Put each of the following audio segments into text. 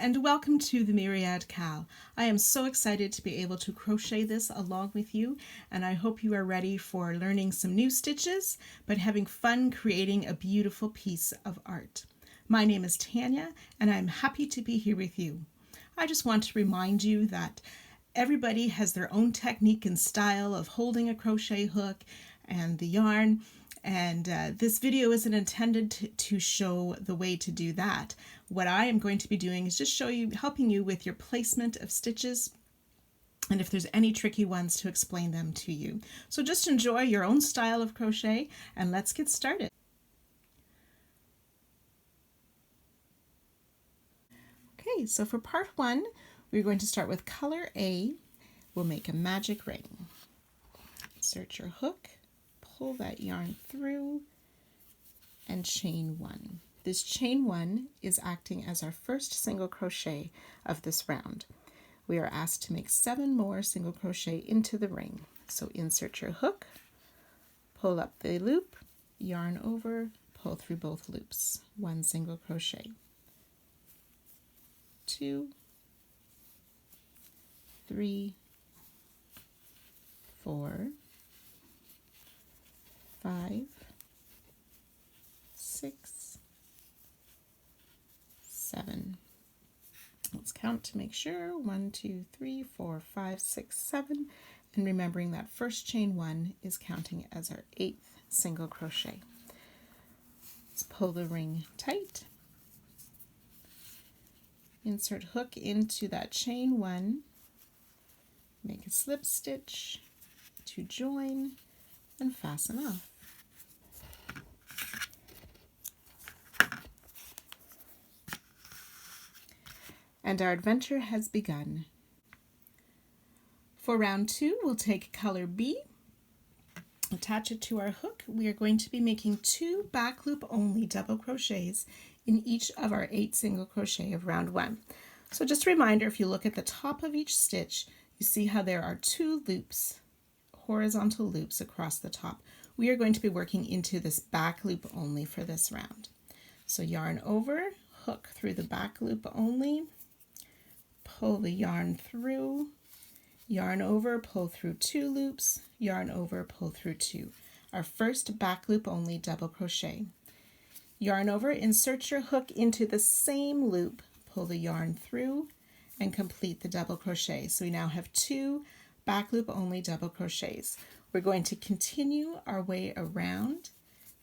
and welcome to the Myriad Cal. I am so excited to be able to crochet this along with you, and I hope you are ready for learning some new stitches, but having fun creating a beautiful piece of art. My name is Tanya, and I'm happy to be here with you. I just want to remind you that everybody has their own technique and style of holding a crochet hook and the yarn, and this video isn't intended to show the way to do that. What I am going to be doing is just helping you with your placement of stitches, and if there's any tricky ones, to explain them to you. So just enjoy your own style of crochet, and let's get started. Okay, so for part one, we're going to start with color A. We'll make a magic ring. Insert your hook, pull that yarn through, and chain one. This chain one is acting as our first single crochet of this round. We are asked to make 7 more single crochet into the ring. So insert your hook, pull up the loop, yarn over, pull through both loops. 1 single crochet. 2, 3, 4, 5, 6, 7. Let's count to make sure. 1, 2, 3, 4, 5, 6, 7. And remembering that first chain one is counting as our 8th single crochet. Let's pull the ring tight. Insert hook into that chain one. Make a slip stitch to join and fasten off. And our adventure has begun. For round 2, we'll take color B, attach it to our hook. We are going to be making 2 back loop only double crochets in each of our 8 single crochet of round 1. So just a reminder, if you look at the top of each stitch, you see how there are 2 loops, horizontal loops across the top. We are going to be working into this back loop only for this round. So yarn over, hook through the back loop only, pull the yarn through, yarn over, pull through 2 loops, yarn over, pull through 2. Our first back loop only double crochet. Yarn over, insert your hook into the same loop, pull the yarn through, and complete the double crochet. So we now have 2 back loop only double crochets. We're going to continue our way around,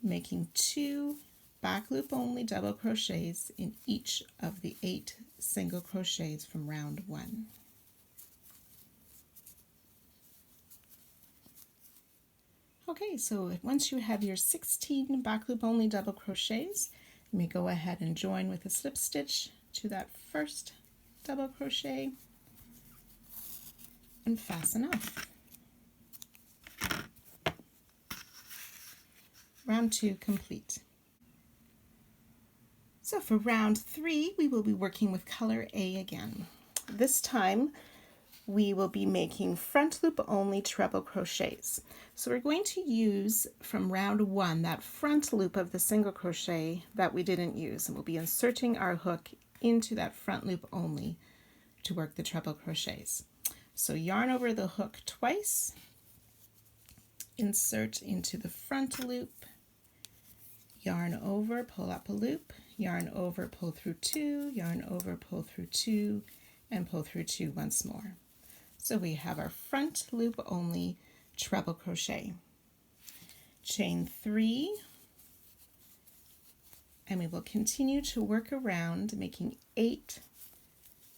making 2 back loop only double crochets in each of the 8 single crochets from round 1. Okay, so once you have your 16 back loop only double crochets, you may go ahead and join with a slip stitch to that first double crochet and fasten off. Round 2 complete. So for round 3, we will be working with color A again. This time we will be making front loop only treble crochets. So we're going to use from round 1 that front loop of the single crochet that we didn't use, and we'll be inserting our hook into that front loop only to work the treble crochets. So yarn over the hook twice, insert into the front loop, yarn over, pull up a loop, yarn over, pull through 2, yarn over, pull through 2, and pull through 2 once more. So we have our front loop only treble crochet. Chain 3, and we will continue to work around making 8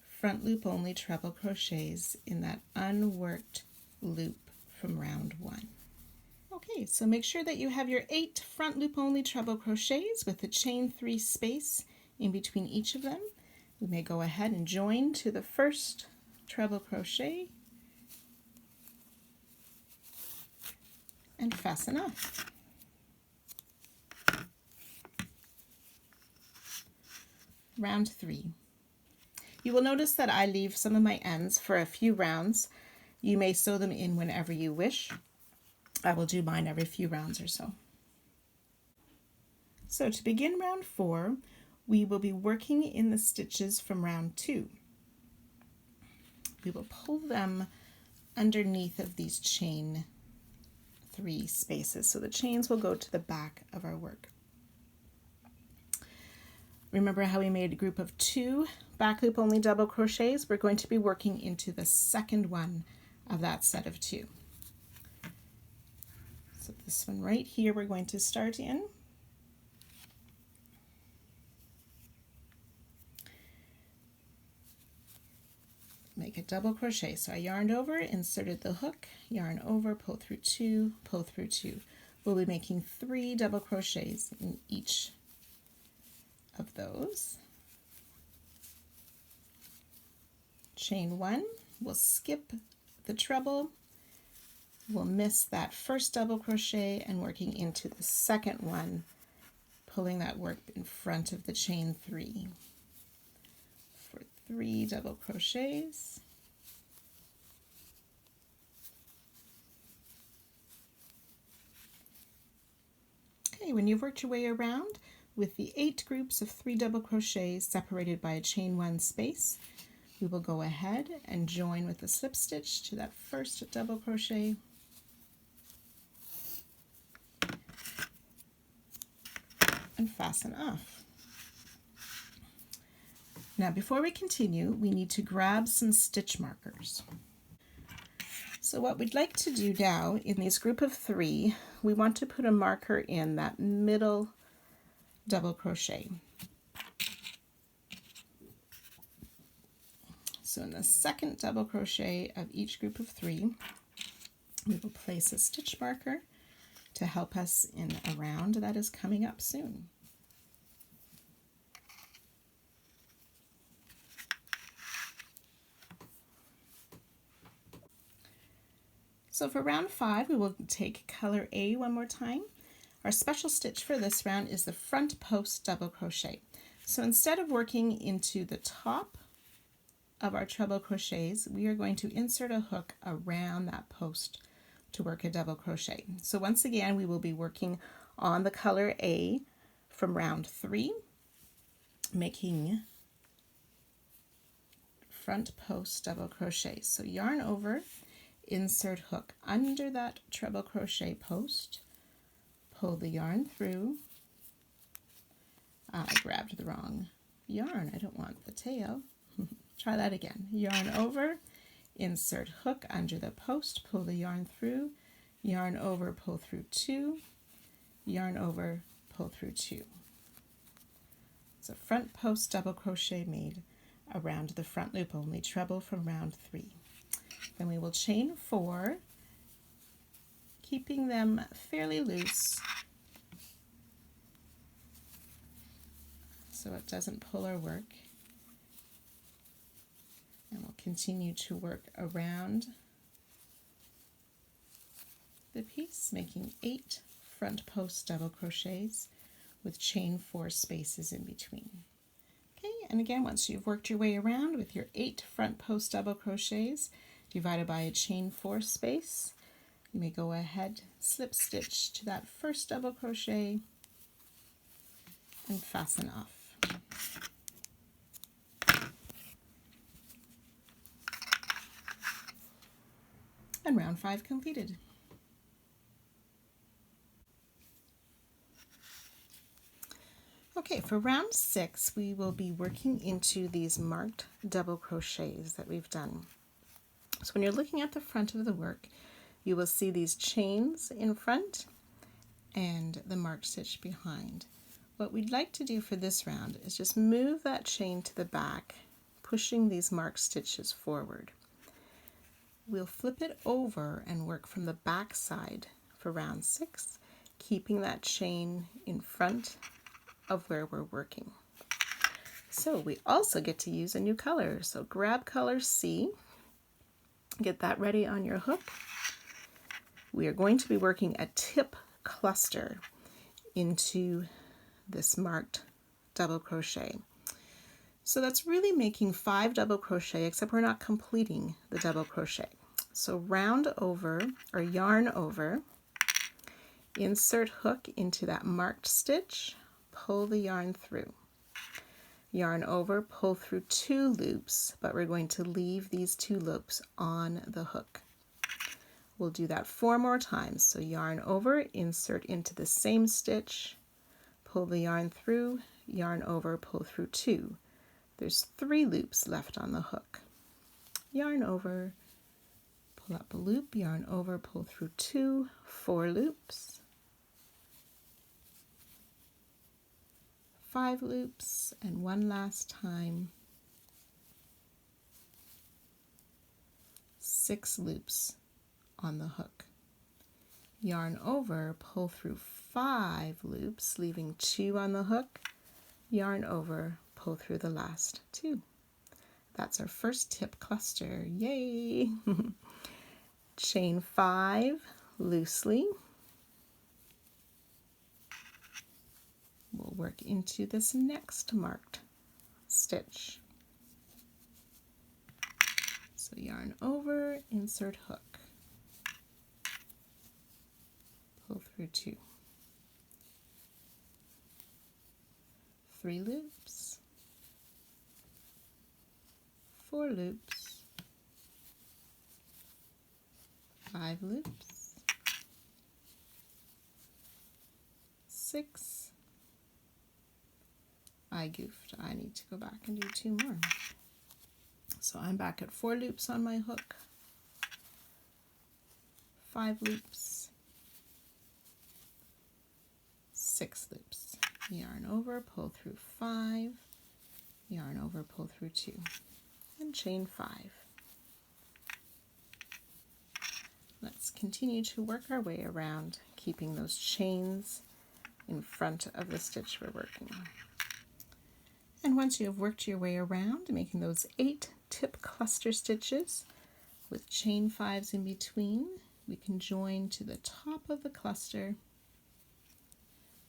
front loop only treble crochets in that unworked loop from round 1. Okay, so make sure that you have your 8 front loop only treble crochets with the chain 3 space in between each of them. We may go ahead and join to the first treble crochet and fasten off. Round 3. You will notice that I leave some of my ends for a few rounds. You may sew them in whenever you wish. I will do mine every few rounds or so. So to begin round 4, we will be working in the stitches from round 2. We will pull them underneath of these chain 3 spaces. So the chains will go to the back of our work. Remember how we made a group of 2 back loop only double crochets? We're going to be working into the second one of that set of 2. So this one right here we're going to start in. Make a double crochet. So I yarned over, inserted the hook, yarn over, pull through 2, pull through 2. We'll be making 3 double crochets in each of those. Chain 1, we'll skip the treble, we'll miss that first double crochet and working into the second one, pulling that work in front of the chain 3 for 3 double crochets. Okay, when you've worked your way around with the 8 groups of 3 double crochets separated by a chain 1 space, we will go ahead and join with the slip stitch to that first double crochet, and fasten off. Now before we continue, we need to grab some stitch markers. So what we'd like to do now in this group of 3, we want to put a marker in that middle double crochet. So in the second double crochet of each group of 3, we will place a stitch marker to help us in a round that is coming up soon. So for round 5, we will take color A one more time. Our special stitch for this round is the front post double crochet. So instead of working into the top of our treble crochets, we are going to insert a hook around that post to work a double crochet. So once again, we will be working on the color A from round 3, making front post double crochet. So yarn over, insert hook under that treble crochet post, pull the yarn through. I grabbed the wrong yarn. I don't want the tail. Try that again. Yarn over, insert hook under the post, pull the yarn through, yarn over, pull through 2, yarn over, pull through 2. It's a front post double crochet made around the front loop only treble from round 3. Then we will chain 4, keeping them fairly loose so it doesn't pull our work. And we'll continue to work around the piece, making 8 front post double crochets with chain 4 spaces in between. Okay, and again, once you've worked your way around with your 8 front post double crochets divided by a chain 4 space, you may go ahead, slip stitch to that first double crochet and fasten off. And round 5 completed. Okay, for round 6, we will be working into these marked double crochets that we've done. So when you're looking at the front of the work, you will see these chains in front and the marked stitch behind. What we'd like to do for this round is just move that chain to the back, pushing these marked stitches forward. We'll flip it over and work from the back side for round 6, keeping that chain in front of where we're working. So we also get to use a new color. So grab color C, get that ready on your hook. We are going to be working a tip cluster into this marked double crochet. So that's really making 5 double crochet, except we're not completing the double crochet. So round over or yarn over, insert hook into that marked stitch, pull the yarn through. yarn over, pull through 2 loops, but we're going to leave these 2 loops on the hook. We'll do that 4 more times. So yarn over, insert into the same stitch, pull the yarn through, yarn over, pull through 2. There's 3 loops left on the hook. Yarn over, pull up a loop, yarn over, pull through 2, 4 loops, 5 loops, and one last time, 6 loops on the hook. Yarn over, pull through 5 loops, leaving 2 on the hook, yarn over, pull through the last 2. That's our first tip cluster. Yay! Chain 5 loosely. We'll work into this next marked stitch. So yarn over, insert hook, pull through 2, 3 loops, 4 loops, 5 loops, 6. I goofed. I need to go back and do 2 more. So I'm back at 4 loops on my hook, 5 loops, 6 loops. Yarn over, pull through 5, yarn over, pull through 2, and chain 5. Let's continue to work our way around, keeping those chains in front of the stitch we're working on. And once you have worked your way around, making those 8 tip cluster stitches with chain 5s in between, we can join to the top of the cluster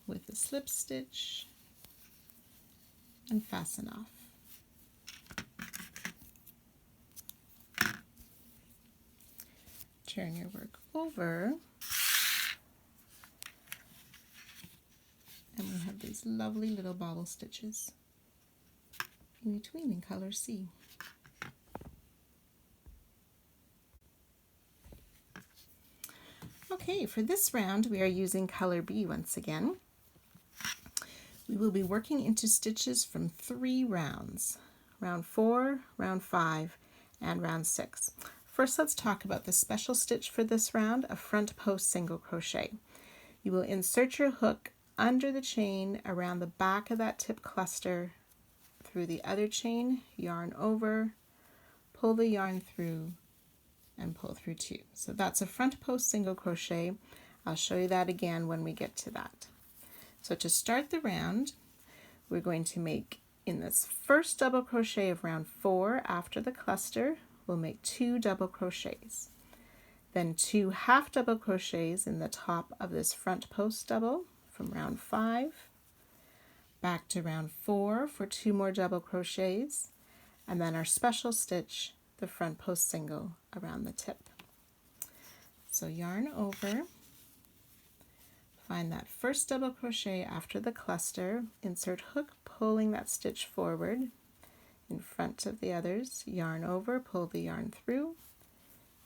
with a slip stitch and fasten off. Turn your work over, and we have these lovely little bobble stitches in between in color C. Okay, for this round we are using color B once again. We will be working into stitches from 3 rounds, round 4, round 5, and round 6. First, let's talk about the special stitch for this round, a front post single crochet. You will insert your hook under the chain around the back of that tip cluster, through the other chain, yarn over, pull the yarn through, and pull through 2. So that's a front post single crochet. I'll show you that again when we get to that. So to start the round, we're going to make, in this first double crochet of round 4 after the cluster, we'll make 2 double crochets. Then 2 half double crochets in the top of this front post double from round 5. Back to round 4 for 2 more double crochets, and then our special stitch, the front post single around the tip. So yarn over, find that first double crochet after the cluster, insert hook, pulling that stitch forward in front of the others, yarn over, pull the yarn through,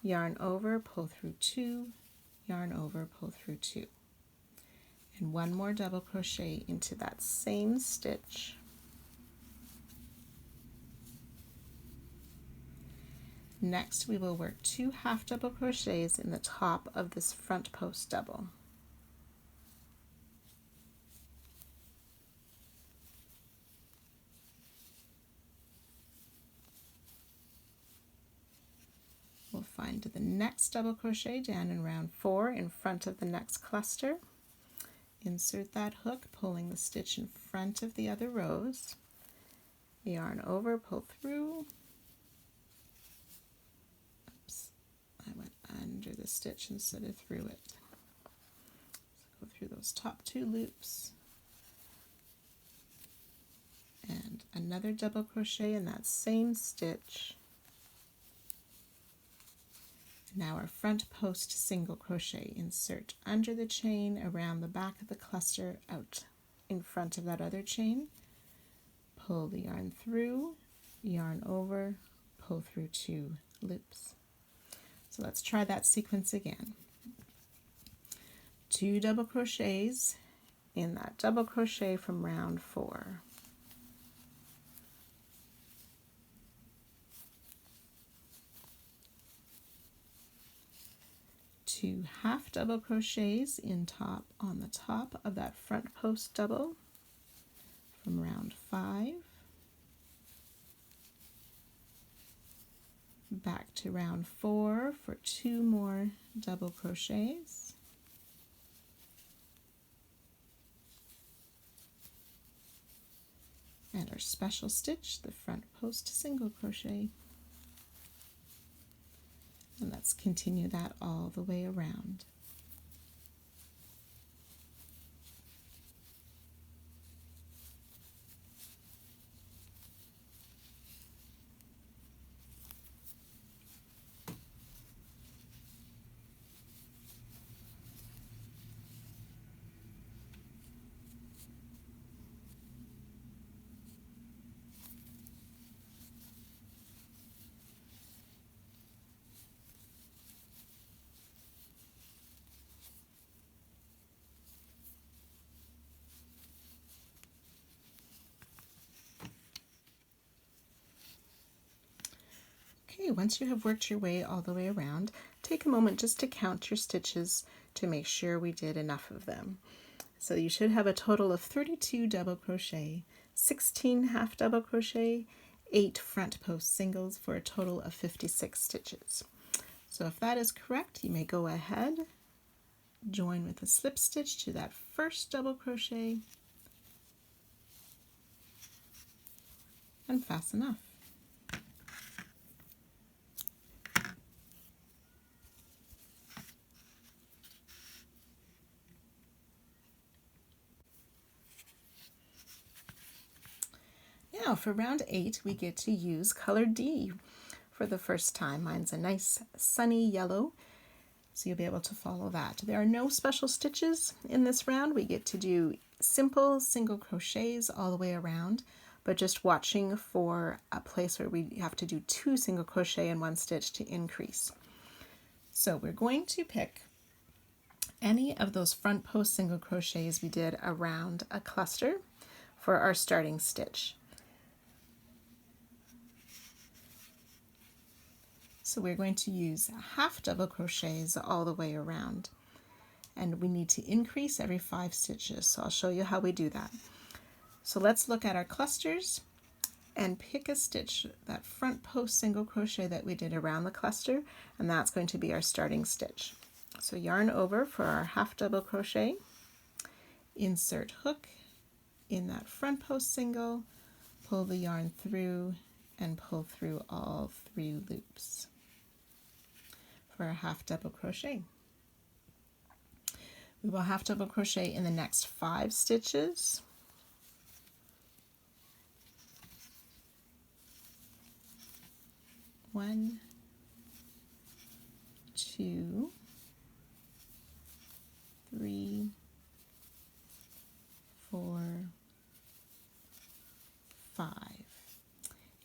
yarn over, pull through 2, yarn over, pull through 2. And 1 more double crochet into that same stitch. Next, we will work 2 half double crochets in the top of this front post double. We'll find the next double crochet down in round 4 in front of the next cluster. Insert that hook, pulling the stitch in front of the other rows. Yarn over, pull through. Oops, I went under the stitch instead of through it. So go through those top 2 loops. And another double crochet in that same stitch. Now our front post single crochet, insert under the chain around the back of the cluster out in front of that other chain, pull the yarn through, yarn over, pull through 2 loops. So let's try that sequence again. 2 double crochets in that double crochet from round 4. 2 half double crochets on the top of that front post double from round 5. Back to round 4 for 2 more double crochets. And our special stitch, the front post single crochet. And let's continue that all the way around. Okay, once you have worked your way all the way around, take a moment just to count your stitches to make sure we did enough of them. So you should have a total of 32 double crochet, 16 half double crochet, 8 front post singles for a total of 56 stitches. So if that is correct, you may go ahead, join with a slip stitch to that first double crochet, and fasten off. Now for round 8, we get to use color D for the first time. Mine's a nice sunny yellow, so you'll be able to follow that. There are no special stitches in this round. We get to do simple single crochets all the way around, but just watching for a place where we have to do 2 single crochet in 1 stitch to increase. So we're going to pick any of those front post single crochets we did around a cluster for our starting stitch. So we're going to use half double crochets all the way around, and we need to increase every 5 stitches. So I'll show you how we do that. So let's look at our clusters and pick a stitch, that front post single crochet that we did around the cluster, and that's going to be our starting stitch. So yarn over for our half double crochet, insert hook in that front post single, pull the yarn through and pull through all 3 loops for a half double crochet. We will half double crochet in the next 5 stitches. One, 2, 3, 4, 5.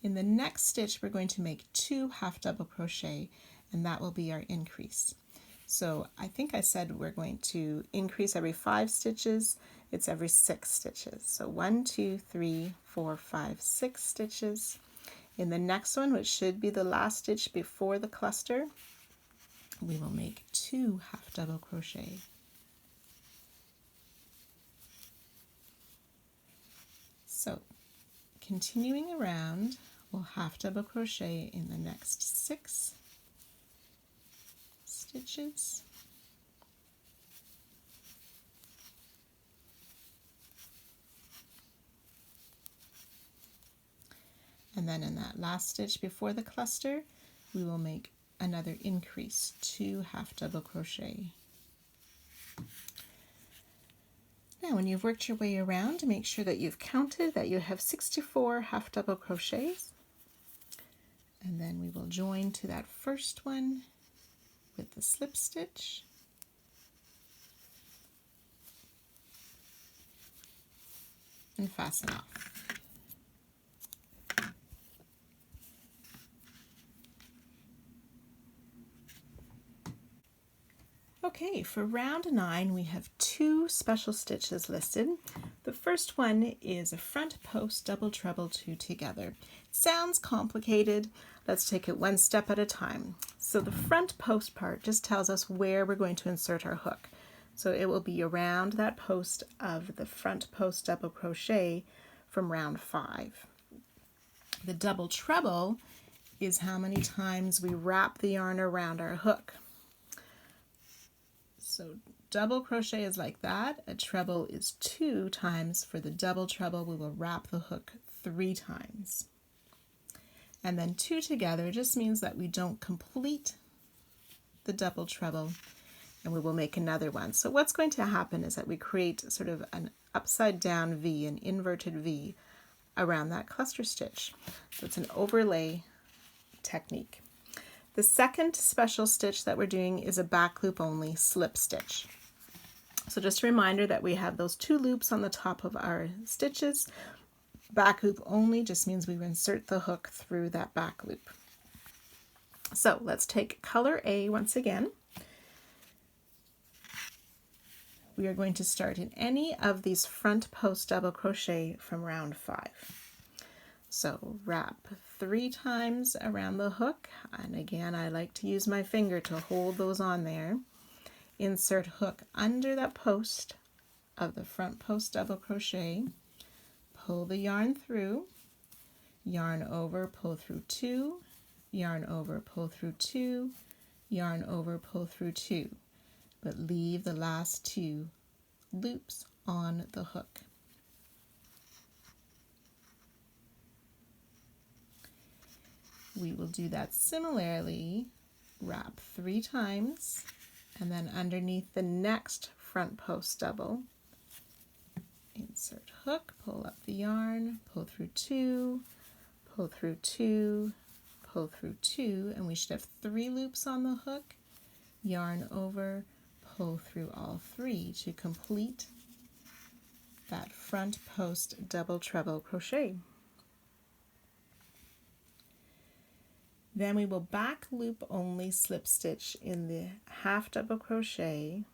In the next stitch, we're going to make 2 half double crochet, and that will be our increase. So I think I said we're going to increase every 5 stitches. It's every 6 stitches. So 1, 2, 3, 4, 5, 6 stitches. In the next one, which should be the last stitch before the cluster, we will make 2 half double crochet. So continuing around, we'll half double crochet in the next 6 stitches. And then in that last stitch before the cluster, we will make another increase, 2 half double crochet. Now when you've worked your way around, make sure that you've counted that you have 64 half double crochets. And then we will join to that first one with the slip stitch. And fasten off. Okay, for round 9 we have 2 special stitches listed. The first one is a front post double treble 2 together. Sounds complicated. Let's take it one step at a time. So the front post part just tells us where we're going to insert our hook. So it will be around that post of the front post double crochet from round 5. The double treble is how many times we wrap the yarn around our hook. So double crochet is like that. A treble is 2 times. For the double treble, we will wrap the hook 3 times. And then 2 together just means that we don't complete the double treble, and we will make another one. So what's going to happen is that we create sort of an upside down V, an inverted V around that cluster stitch. So it's an overlay technique. The second special stitch that we're doing is a back loop only slip stitch. So just a reminder that we have those 2 loops on the top of our stitches. Back loop only just means we insert the hook through that back loop. So let's take color A once again. We are going to start in any of these front post double crochet from round 5. So wrap 3 times around the hook, and again I like to use my finger to hold those on there. Insert hook under that post of the front post double crochet, pull the yarn through, yarn over, pull through 2, yarn over, pull through 2, yarn over, pull through 2, but leave the last 2 loops on the hook. We will do that similarly, wrap 3 times, and then underneath the next front post double, insert hook, pull up the yarn, pull through 2, pull through 2, pull through 2, and we should have 3 loops on the hook, yarn over, pull through all 3 to complete that front post double treble crochet. Then we will back loop only slip stitch in the half double crochet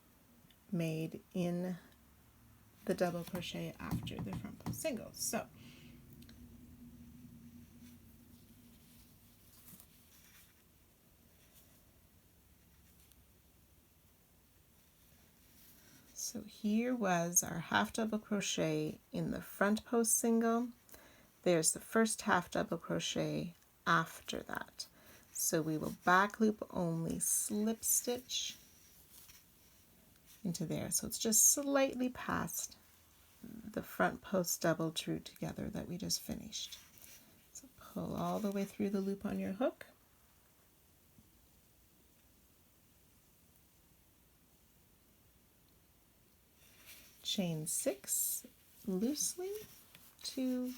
made in the double crochet after the front post single. So here was our half double crochet in the front post single. There's the first half double crochet after that. So we will back loop only slip stitch into there. So it's just slightly past the front post double true together that we just finished. So pull all the way through the loop on your hook. Chain 6 loosely, 2,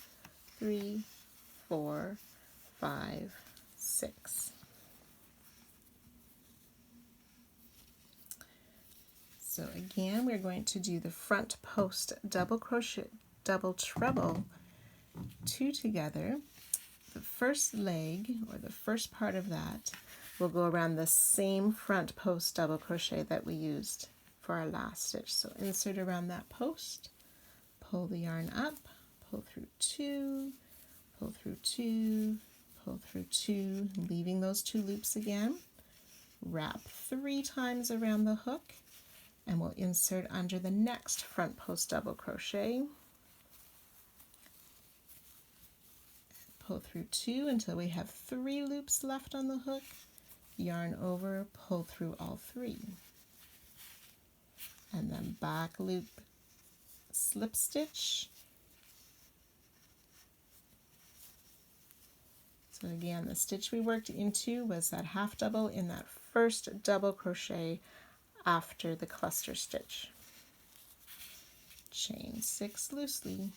3, 4, 5, 6. So again, we're going to do the front post double crochet, double treble 2 together. The first leg, or the first part of that, will go around the same front post double crochet that we used for our last stitch. So insert around that post, pull the yarn up, pull through 2, pull through 2, pull through 2, leaving those 2 loops again. Wrap 3 times around the hook, and we'll insert under the next front post double crochet. Pull through 2 until we have 3 loops left on the hook. Yarn over, pull through all 3. And then back loop slip stitch. So again, the stitch we worked into was that half double in that first double crochet after the cluster stitch. Chain 6 loosely.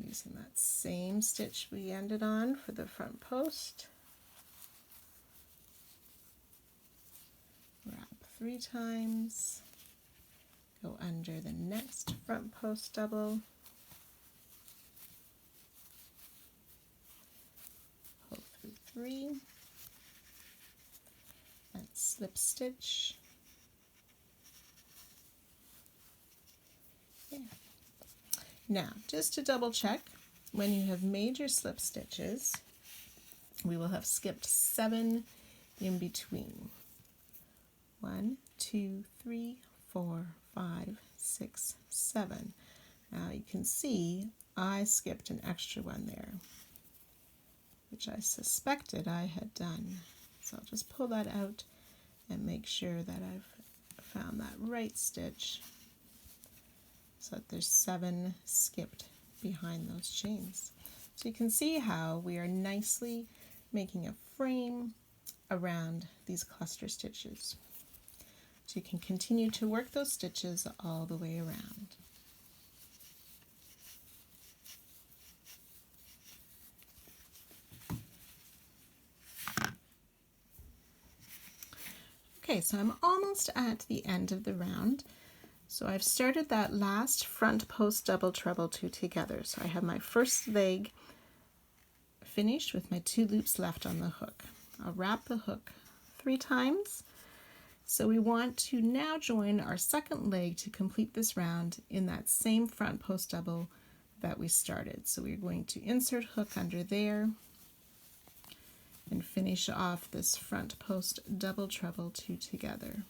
Using that same stitch we ended on for the front post. Wrap 3 times. Go under the next front post double. Pull 3, and slip stitch. Yeah. Now, just to double check, when you have made your slip stitches, we will have skipped 7 in between. 1, 2, 3, 4, 5, 6, 7. Now you can see I skipped an extra one there, which I suspected I had done. So I'll just pull that out and make sure that I've found that right stitch so that there's 7 skipped behind those chains. So you can see how we are nicely making a frame around these cluster stitches. So you can continue to work those stitches all the way around. Okay, so I'm almost at the end of the round. So I've started that last front post double treble 2 together. So I have my first leg finished with my 2 loops left on the hook. I'll wrap the hook 3 times. So we want to now join our second leg to complete this round in that same front post double that we started. So we're going to insert hook under there and finish off this front post double treble 2 together.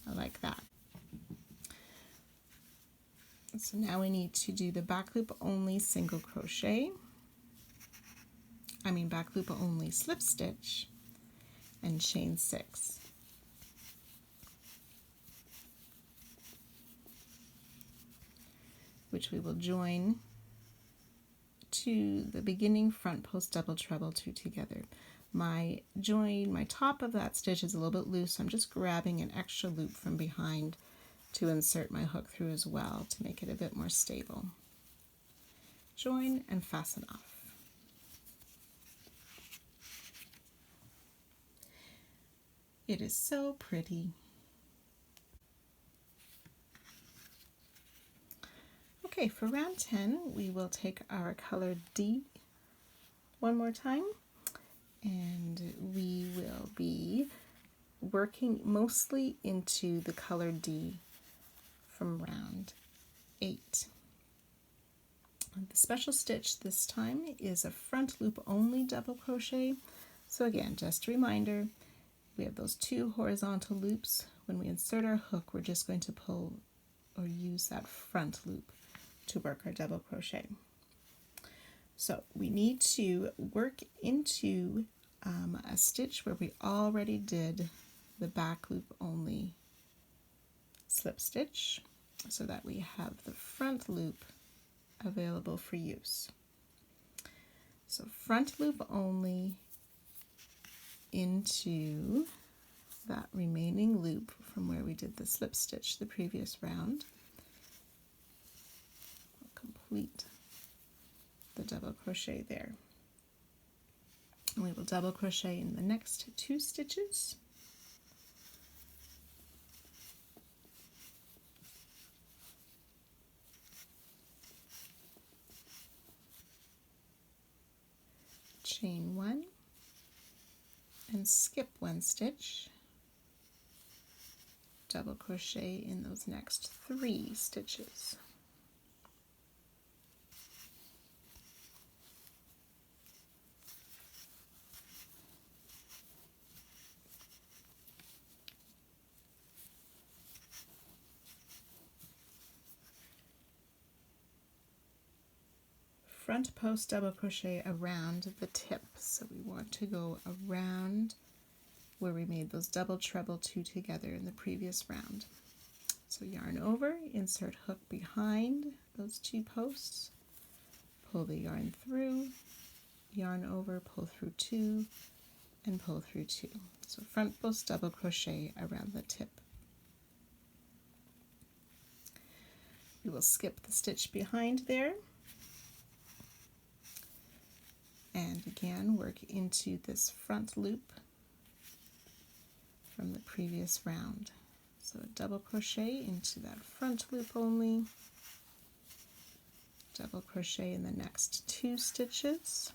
I like that. So now we need to do the back loop only single crochet, back loop only slip stitch, and chain 6. Which we will join to the beginning front post double treble 2 together. My top of that stitch is a little bit loose, so I'm just grabbing an extra loop from behind to insert my hook through as well to make it a bit more stable. Join and fasten off. It is so pretty. Okay, for round 10, we will take our color D one more time, and we will be working mostly into the color D from round 8. The special stitch this time is a front loop only double crochet. So again, just a reminder, we have those 2 horizontal loops. When we insert our hook, we're just going to pull or use that front loop to work our double crochet. So we need to work into a stitch where we already did the back loop only slip stitch so that we have the front loop available for use. So front loop only into that remaining loop from where we did the slip stitch the previous round. We'll complete the double crochet there. And we will double crochet in the next 2 stitches. Chain 1 and skip 1 stitch, double crochet in those next 3 stitches. Front post double crochet around the tip, so we want to go around where we made those double treble 2 together in the previous round. So yarn over, insert hook behind those 2 posts, pull the yarn through, yarn over, pull through 2, and pull through 2. So front post double crochet around the tip. We will skip the stitch behind there, and again work into this front loop from the previous round. So a double crochet into that front loop only, double crochet in the next 2 stitches,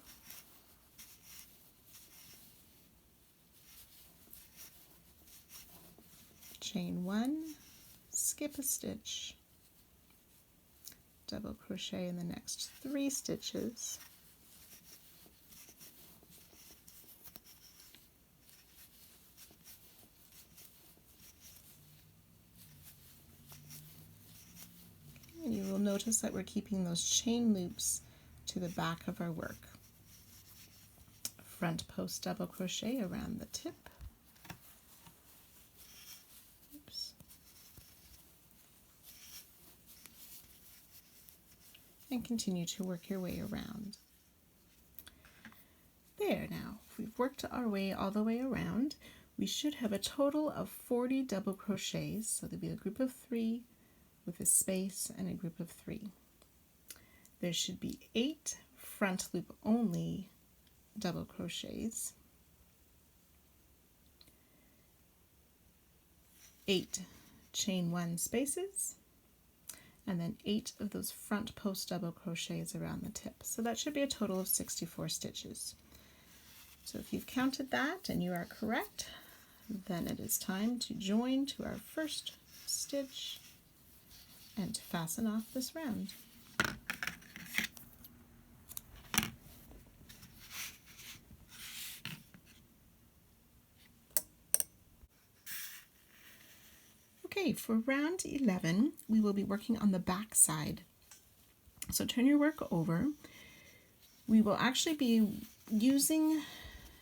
chain 1, skip a stitch, double crochet in the next 3 stitches, and you will notice that we're keeping those chain loops to the back of our work. Front post double crochet around the tip. Oops. And continue to work your way around. There, now, if we've worked our way all the way around, we should have a total of 40 double crochets. So there'll be a group of 3 with a space and a group of 3. There should be 8 front loop only double crochets, 8 chain 1 spaces, and then 8 of those front post double crochets around the tip. So that should be a total of 64 stitches. So if you've counted that and you are correct, then it is time to join to our first stitch and to fasten off this round. Okay, for round 11, we will be working on the back side. So turn your work over. We will actually be using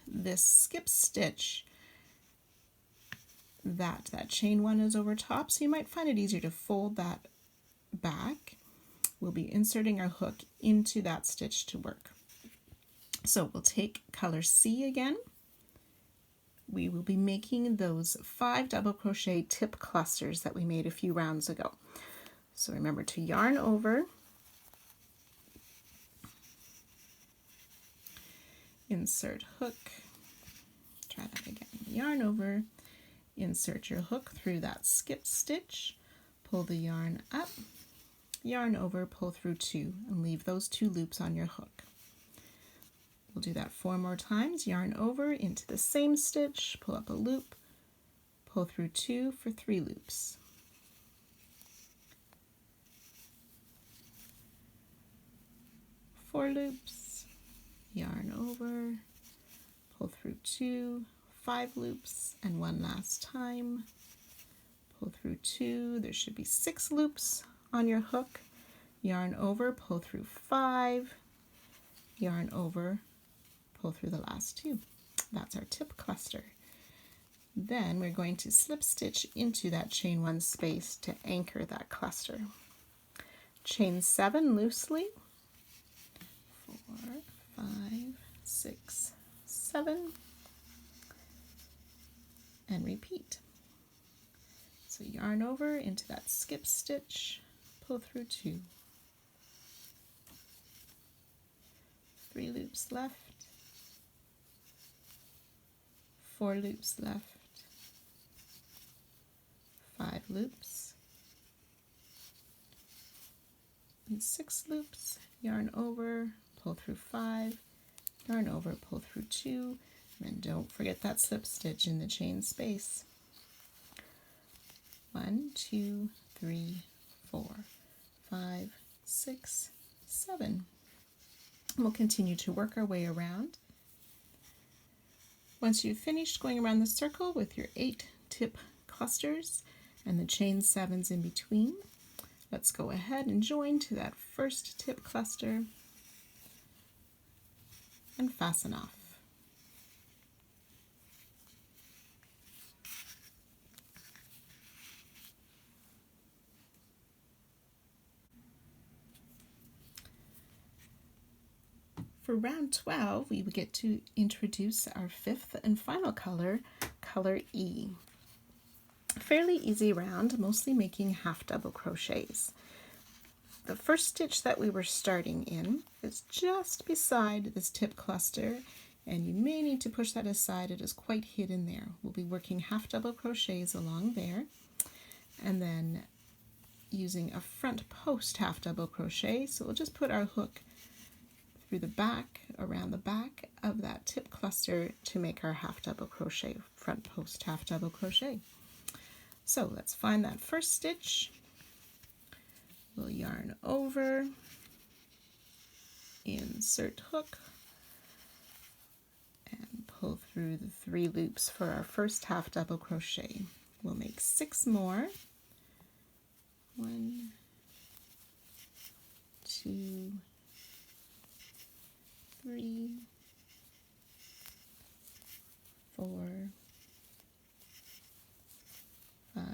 this skip stitch that chain 1 is over top, so you might find it easier to fold that back. We'll be inserting our hook into that stitch to work. So we'll take color C again. We will be making those 5 double crochet tip clusters that we made a few rounds ago. So remember to yarn over, insert hook, try that again, yarn over, insert your hook through that skip stitch, pull the yarn up, yarn over, pull through 2, and leave those 2 loops on your hook. We'll do that 4 more times. Yarn over into the same stitch, pull up a loop, pull through 2 for 3 loops. Four loops, yarn over, pull through 2, 5 loops, and 1 last time. Pull through 2, there should be 6 loops on your hook. Yarn over, pull through 5, yarn over, pull through the last 2. That's our tip cluster. Then we're going to slip stitch into that chain 1 space to anchor that cluster. Chain 7 loosely, 4, 5, 6, 7, and repeat. So yarn over into that skip stitch, pull through 2, 3 loops left, 4 loops left, 5 loops, and 6 loops, yarn over, pull through 5, yarn over, pull through 2, and then don't forget that slip stitch in the chain space. 1, 2, 3, 4, 5, 6, 7. And we'll continue to work our way around. Once you've finished going around the circle with your 8 tip clusters and the chain 7s in between, let's go ahead and join to that first tip cluster and fasten off. For round 12, we would get to introduce our 5th and final color, color E. A fairly easy round, mostly making half double crochets. The first stitch that we were starting in is just beside this tip cluster, and you may need to push that aside. It is quite hidden there. We'll be working half double crochets along there, and then using a front post half double crochet. So we'll just put our hook through the back, around the back of that tip cluster to make our half double crochet, front post half double crochet. So let's find that first stitch. We'll yarn over, insert hook, and pull through the 3 loops for our first half double crochet. We'll make 6 more. 1, 2, 3, 4, 5,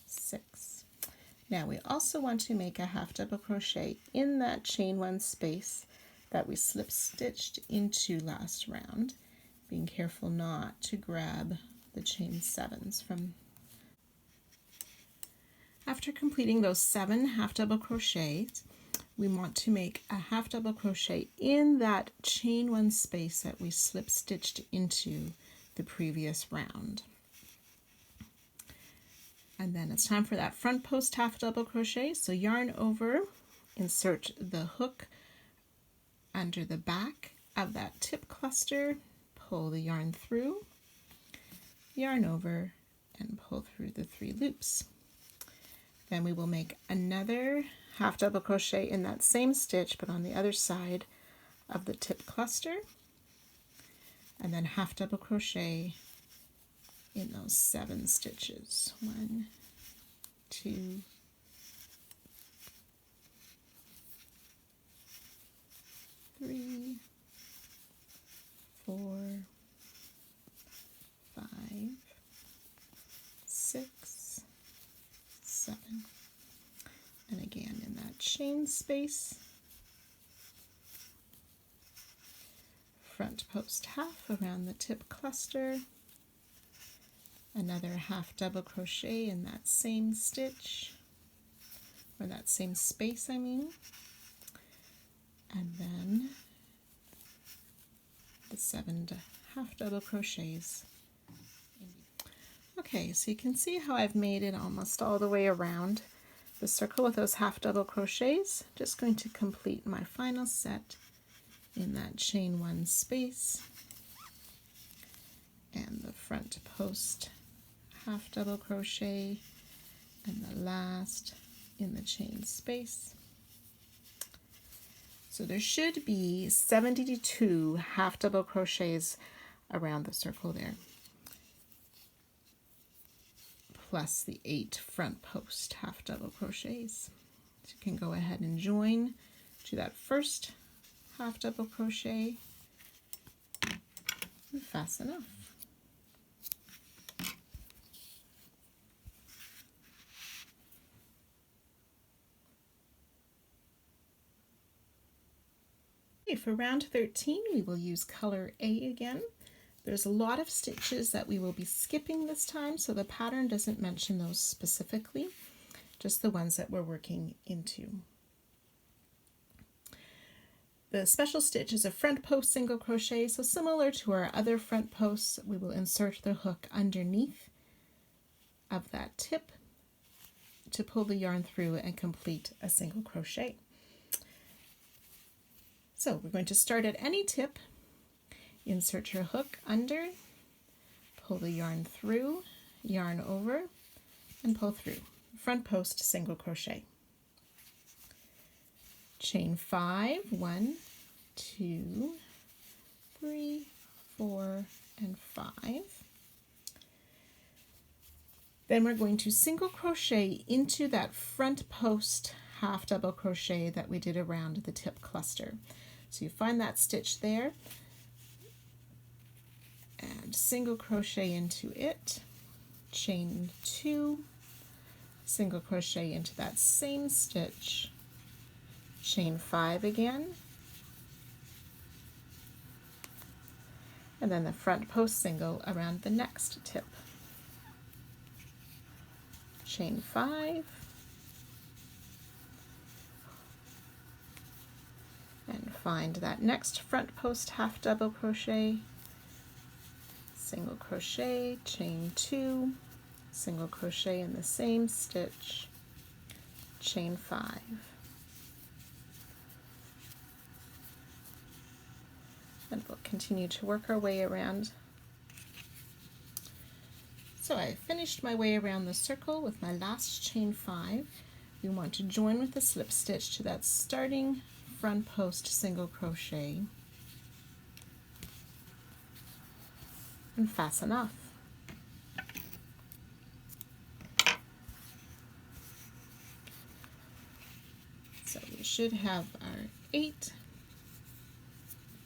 6. Now we also want to make a half double crochet in that chain 1 space that we slip stitched into last round, being careful not to grab the chain 7s from. After completing those 7 half double crochets, we want to make a half double crochet in that chain 1 space that we slip stitched into the previous round. And then it's time for that front post half double crochet. So yarn over, insert the hook under the back of that tip cluster, pull the yarn through, yarn over, and pull through the 3 loops. Then we will make another half double crochet in that same stitch but on the other side of the tip cluster, and then half double crochet in those 7 stitches. 1, 2, 3, 4, 5, 6, 7. And again in that chain space, front post half around the tip cluster, another half double crochet in that same stitch, or that same space I mean, and then the 7 half double crochets. Okay, so you can see how I've made it almost all the way around the circle with those half double crochets. Just going to complete my final set in that chain 1 space and the front post half double crochet and the last in the chain space. So there should be 72 half double crochets around the circle there, plus the 8 front post half double crochets. So you can go ahead and join to that first half double crochet and fasten off. Okay, for round 13 we will use color A again. There's a lot of stitches that we will be skipping this time, so the pattern doesn't mention those specifically, just the ones that we're working into. The special stitch is a front post single crochet, so similar to our other front posts, we will insert the hook underneath of that tip to pull the yarn through and complete a single crochet. So we're going to start at any tip, insert your hook under, pull the yarn through, yarn over, and pull through. Front post single crochet. Chain 5, 1, 2, 3, 4, and 5. Then we're going to single crochet into that front post half double crochet that we did around the tip cluster. So you find that stitch there and single crochet into it, chain 2, single crochet into that same stitch, chain 5 again, and then the front post single around the next tip, chain 5, and find that next front post half double crochet, single crochet, chain 2, single crochet in the same stitch, chain 5. And we'll continue to work our way around So I finished my way around the circle with my last chain 5. We want to join with the slip stitch to that starting front post single crochet and fasten off. So we should have our 8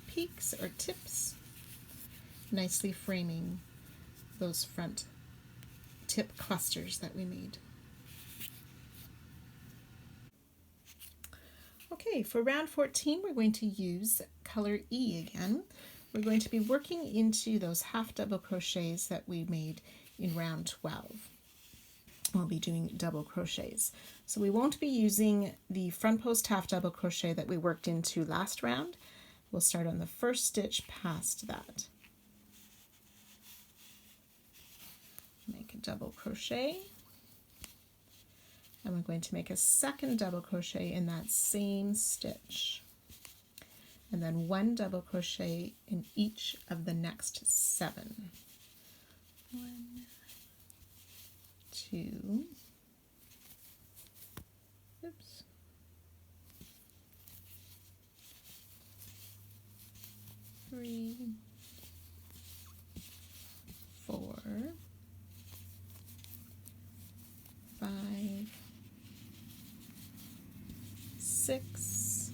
peaks or tips, nicely framing those front tip clusters that we made. Okay, for round 14 we're going to use color E again. We're going to be working into those half double crochets that we made in round 12. We'll be doing double crochets. So we won't be using the front post half double crochet that we worked into last round. We'll start on the first stitch past that. Make a double crochet, and we're going to make a second double crochet in that same stitch, and then 1 double crochet in each of the next 7. 1, 2, oops, 3, 4, 5, 6,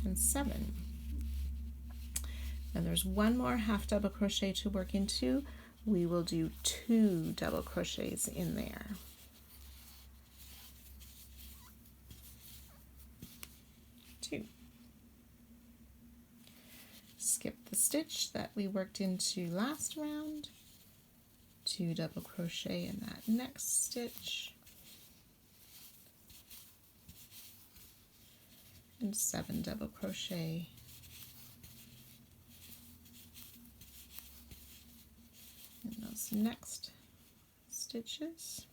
and 7. And there's 1 more half double crochet to work into. We will do 2 double crochets in there. Skip the stitch that we worked into last round, 2 double crochet in that next stitch, and 7 double crochet in those next stitches.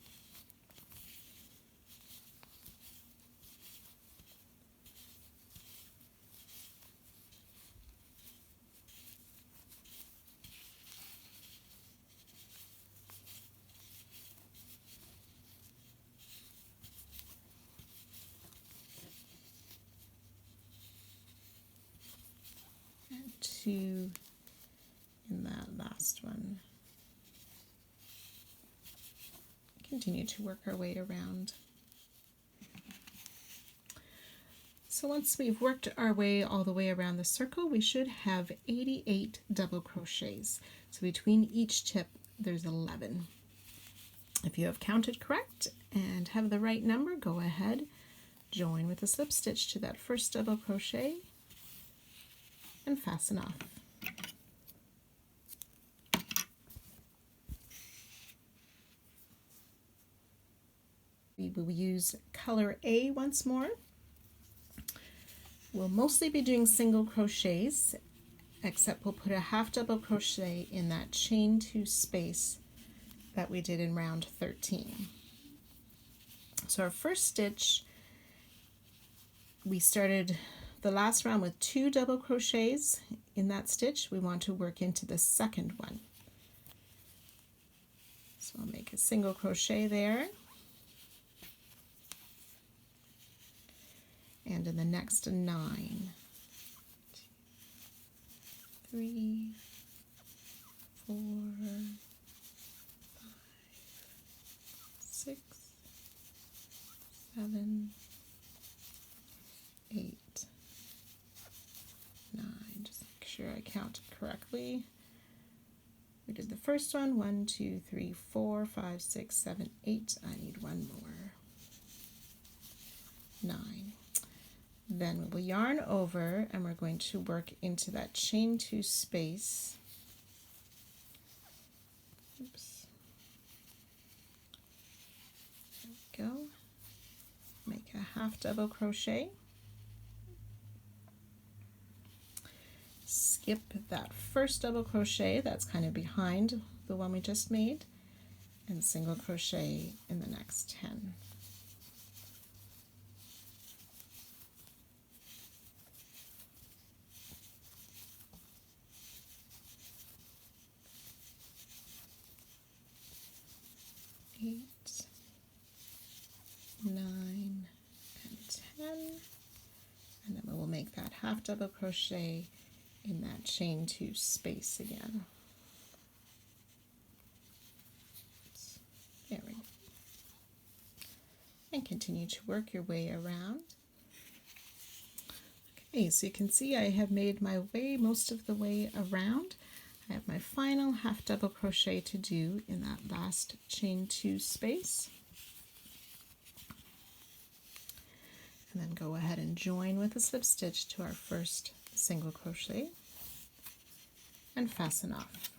And 2 in that last one. Continue to work our way around. So once we've worked our way all the way around the circle, we should have 88 double crochets. So between each tip, there's 11. If you have counted correct and have the right number, go ahead, join with a slip stitch to that first double crochet and fasten off. We will use color A once more. We'll mostly be doing single crochets, except we'll put a half double crochet in that chain 2 space that we did in round 13. So our first stitch, we started the last round with 2 double crochets in that stitch. We want to work into the second one. So I'll make a single crochet there. And in the next 9, 3, 4, 5, 6, 7, 8, 9. Just make sure I counted correctly. We did the first one, 1, 2, 3, 4, 5, 6, 7, 8. I need 1 more. 9. Then we'll yarn over and we're going to work into that chain 2 space. Oops. There we go. Make a half double crochet. Skip that first double crochet that's kind of behind the one we just made, and single crochet in the next 10. we'll make that half double crochet in that chain 2 space again. There we go. And continue to work your way around. Okay, so you can see I have made my way most of the way around. I have my final half double crochet to do in that last chain 2 space. And then go ahead and join with a slip stitch to our first single crochet and fasten off.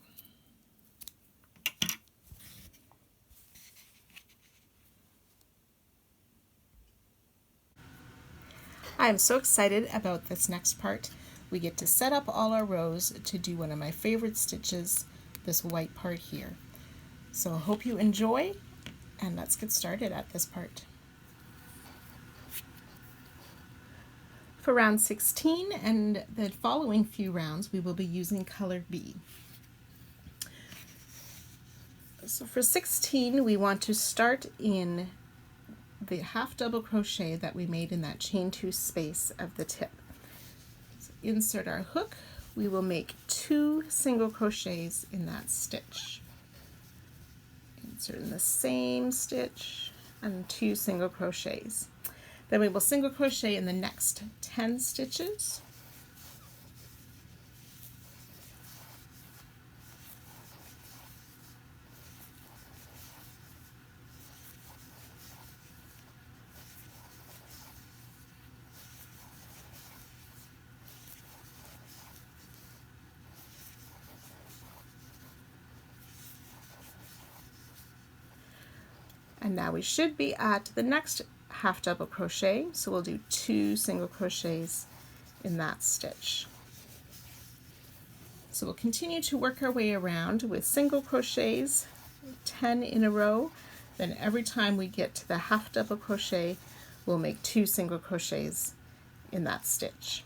I am so excited about this next part. We get to set up all our rows to do one of my favorite stitches, this white part here. So I hope you enjoy, and let's get started at this part. For round 16 and the following few rounds, we will be using color B. So for 16, we want to start in the half double crochet that we made in that chain 2 space of the tip. So insert our hook. We will make 2 single crochets in that stitch. Insert in the same stitch and 2 single crochets. Then we will single crochet in the next 10 stitches. And now we should be at the next half double crochet, so we'll do 2 single crochets in that stitch. So we'll continue to work our way around with single crochets, 10 in a row. Then every time we get to the half double crochet, we'll make 2 single crochets in that stitch.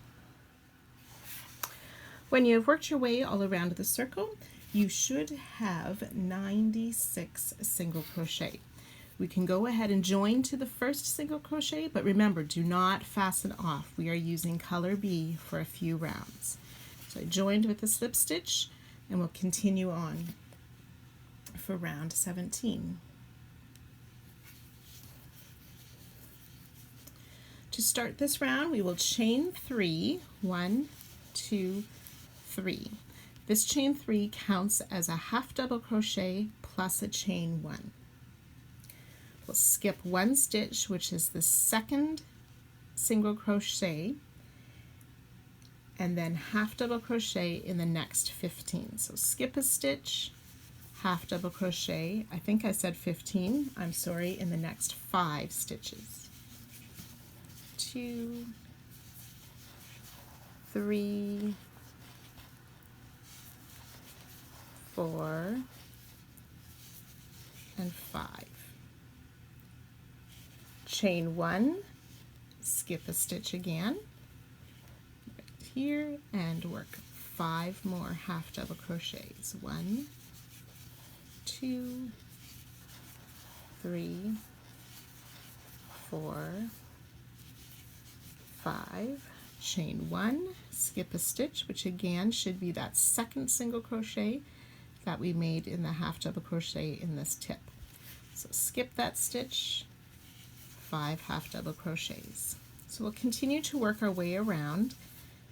When you have worked your way all around the circle, you should have 96 single crochet. We can go ahead and join to the first single crochet, but remember, do not fasten off. We are using color B for a few rounds. So I joined with a slip stitch, and we'll continue on for round 17. To start this round, we will chain 3, 1, 2, 3. This chain 3 counts as a half double crochet plus a chain 1. We'll skip 1 stitch, which is the second single crochet, and then half double crochet in the next 15. So skip a stitch, half double crochet, I think I said 15, I'm sorry, in the next 5 stitches. 2, 3, 4, and 5. Chain 1, skip a stitch again, right here, and work 5 more half double crochets. 1, 2, 3, 4, 5. Chain 1, skip a stitch, which again should be that second single crochet that we made in the half double crochet in this tip. So skip that stitch, 5 half double crochets. So we'll continue to work our way around,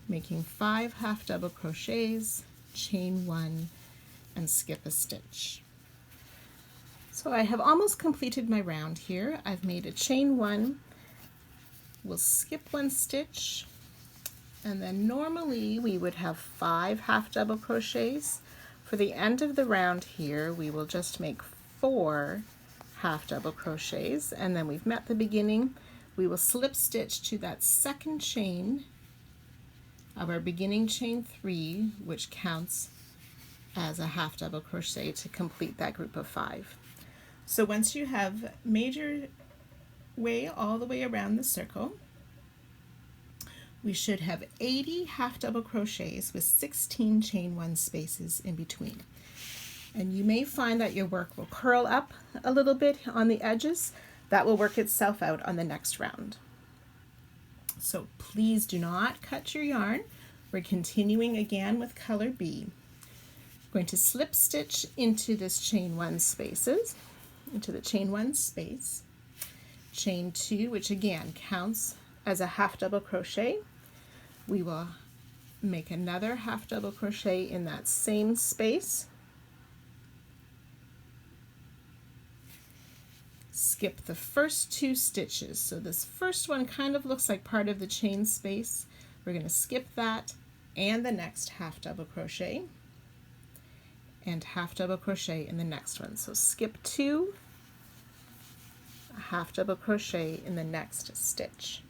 making 5 half double crochets, chain 1, and skip a stitch. So I have almost completed my round here. I've made a chain 1, we'll skip 1 stitch, and then normally we would have 5 half double crochets. For the end of the round here, we will just make 4 half double crochets, and then we've met the beginning. We will slip stitch to that second chain of our beginning chain 3, which counts as a half double crochet to complete that group of 5. So once you have made your way all the way around the circle, we should have 80 half double crochets with 16 chain 1 spaces in between. And you may find that your work will curl up a little bit on the edges. That will work itself out on the next round. So please do not cut your yarn. We're continuing again with color B. I'm going to slip stitch into this chain 1 spaces, into the chain 1 space, chain 2, which again counts as a half double crochet. We will make another half double crochet in that same space, skip the first 2 stitches. So this first one kind of looks like part of the chain space. We're going to skip that and the next half double crochet and half double crochet in the next one. So skip 2, a half double crochet in the next stitch.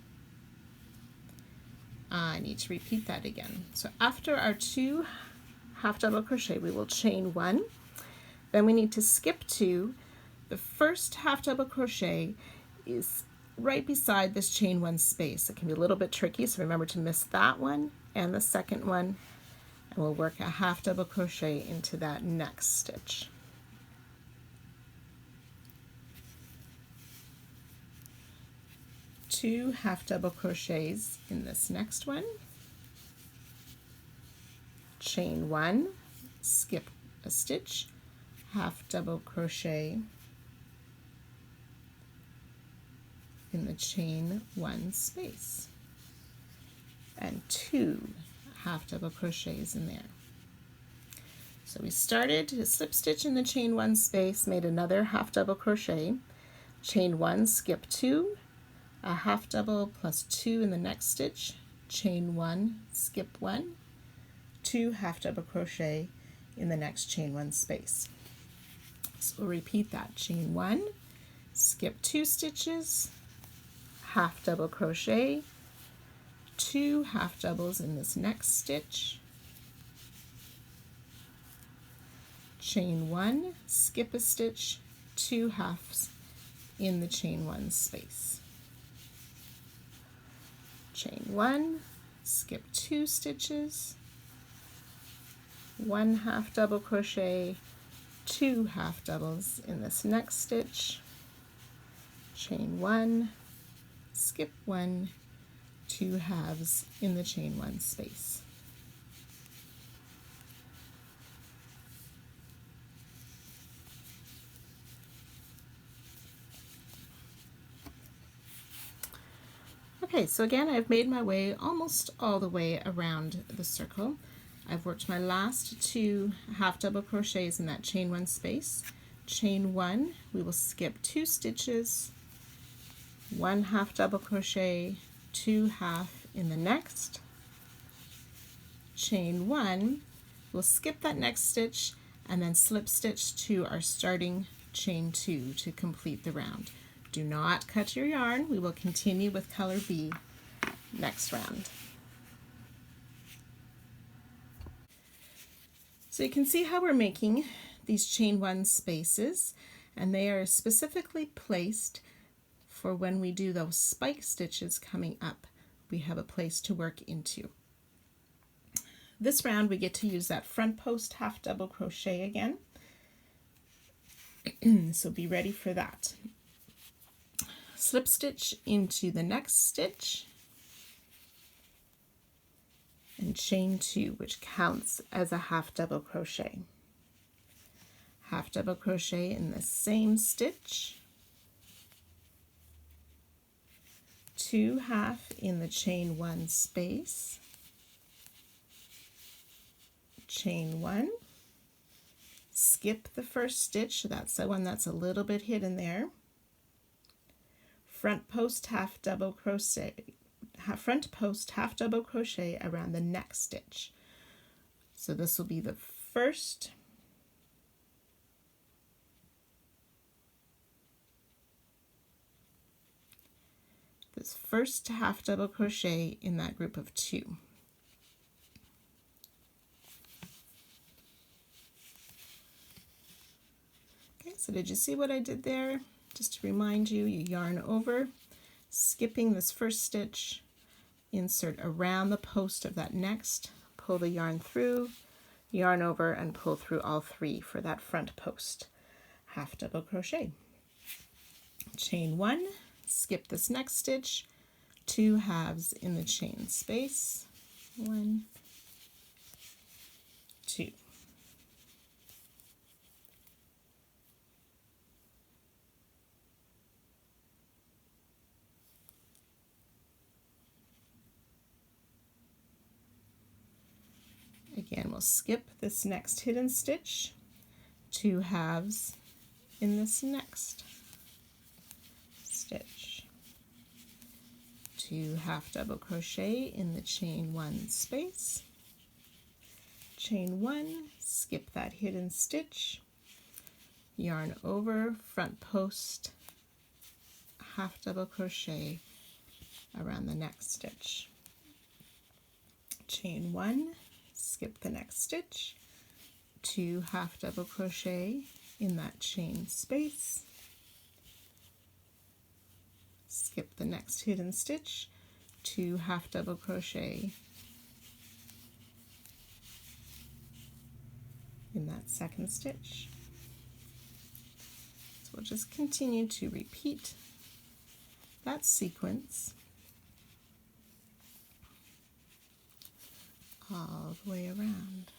I need to repeat that again. So after our 2 half double crochet, we will chain 1. Then we need to skip 2. The first half double crochet is right beside this chain 1 space. It can be a little bit tricky, so remember to miss that one and the second one, and we'll work a half double crochet into that next stitch. Two half double crochets in this next one, chain 1, skip a stitch, half double crochet in the chain 1 space, and 2 half double crochets in there. So we started to slip stitch in the chain 1 space, made another half double crochet, chain 1, skip 2, a half double plus 2 in the next stitch, chain 1, skip 1, 2 half double crochet in the next chain 1 space. So we'll repeat that. Chain 1, skip 2 stitches, half double crochet, 2 half doubles in this next stitch, chain 1, skip a stitch, 2 halves in the chain 1 space. Chain 1, skip 2 stitches, 1 half double crochet, 2 half doubles in this next stitch, chain 1, skip 1, 2 halves in the chain 1 space. Okay, so again, I've made my way almost all the way around the circle. I've worked my last 2 half double crochets in that chain 1 space. Chain 1, we will skip 2 stitches, 1 half double crochet, 2 half in the next. Chain 1, we'll skip that next stitch and then slip stitch to our starting chain 2 to complete the round. Do not cut your yarn. We will continue with color B next round. So you can see how we're making these chain 1 spaces, and they are specifically placed for when we do those spike stitches coming up. We have a place to work into. This round we get to use that front post half double crochet again. So be ready for that. Slip stitch into the next stitch and chain 2, which counts as a half double crochet. Half double crochet in the same stitch, 2 half in the chain 1 space, chain 1, skip the first stitch, so that's the one that's a little bit hidden there, front post half double crochet, front post half double crochet around the next stitch. So this will be the first half double crochet in that group of 2. Okay, so did you see what I did there? Just to remind you, you yarn over, skipping this first stitch, insert around the post of that next, pull the yarn through, yarn over, and pull through all 3 for that front post half double crochet. Chain 1, skip this next stitch, 2 halves in the chain space, 1, 2. Again, we'll skip this next hidden stitch, 2 halves in this next stitch, 2 half double crochet in the chain 1 space, chain 1, skip that hidden stitch, yarn over, front post, half double crochet around the next stitch, chain 1, skip the next stitch, 2 half double crochet in that chain space, skip the next hidden stitch, 2 half double crochet in that second stitch. So we'll just continue to repeat that sequence all the way around.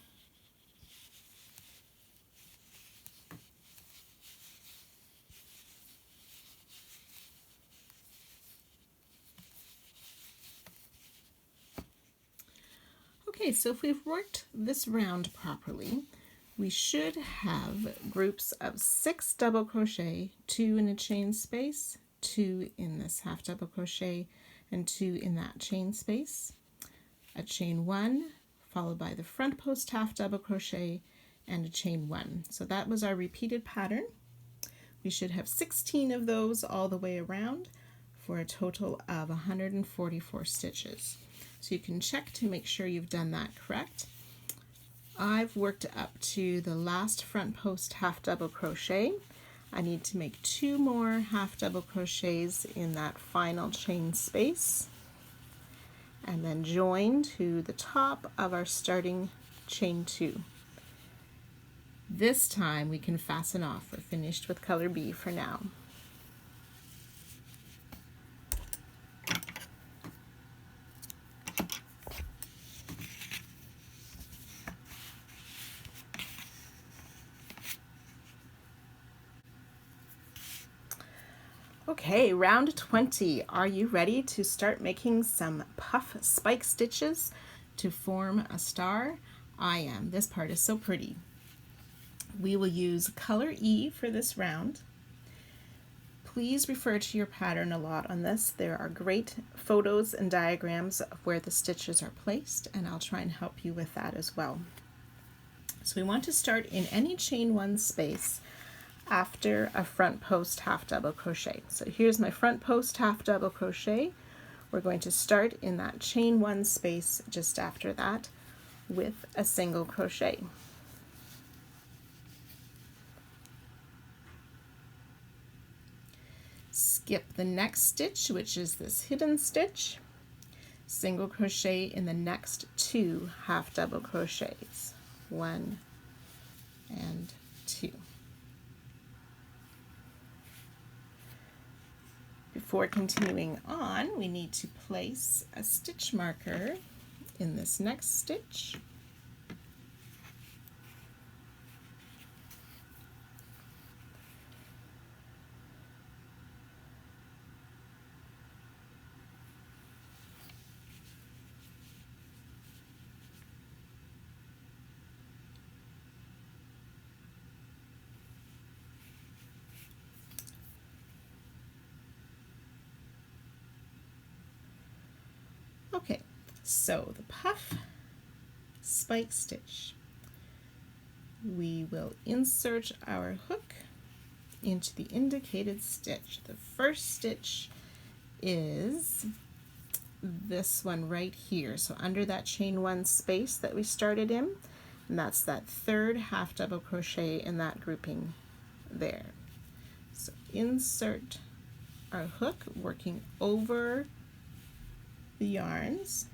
Okay, so if we've worked this round properly, we should have groups of 6 double crochet, 2 in a chain space, 2 in this half double crochet, and 2 in that chain space, a chain 1 followed by the front post half double crochet, and a chain 1. So that was our repeated pattern. We should have 16 of those all the way around for a total of 144 stitches. So you can check to make sure you've done that correct. I've worked up to the last front post half double crochet. I need to make 2 more half double crochets in that final chain space and then join to the top of our starting chain 2. This time we can fasten off. We're finished with color B for now. Okay, round 20. Are you ready to start making some puff spike stitches to form a star? I am. This part is so pretty. We will use color E for this round. Please refer to your pattern a lot on this. There are great photos and diagrams of where the stitches are placed, and I'll try and help you with that as well. So we want to start in any chain 1 space after a front post half double crochet. So here's my front post half double crochet. We're going to start in that chain 1 space just after that with a single crochet. Skip the next stitch, which is this hidden stitch, single crochet in the next 2 half double crochets, 1 and 2. Before continuing on, we need to place a stitch marker in this next stitch. Okay, so the puff spike stitch. We will insert our hook into the indicated stitch. The first stitch is this one right here. So under that chain 1 space that we started in, and that's that 3rd half double crochet in that grouping there. So insert our hook, working over the yarns,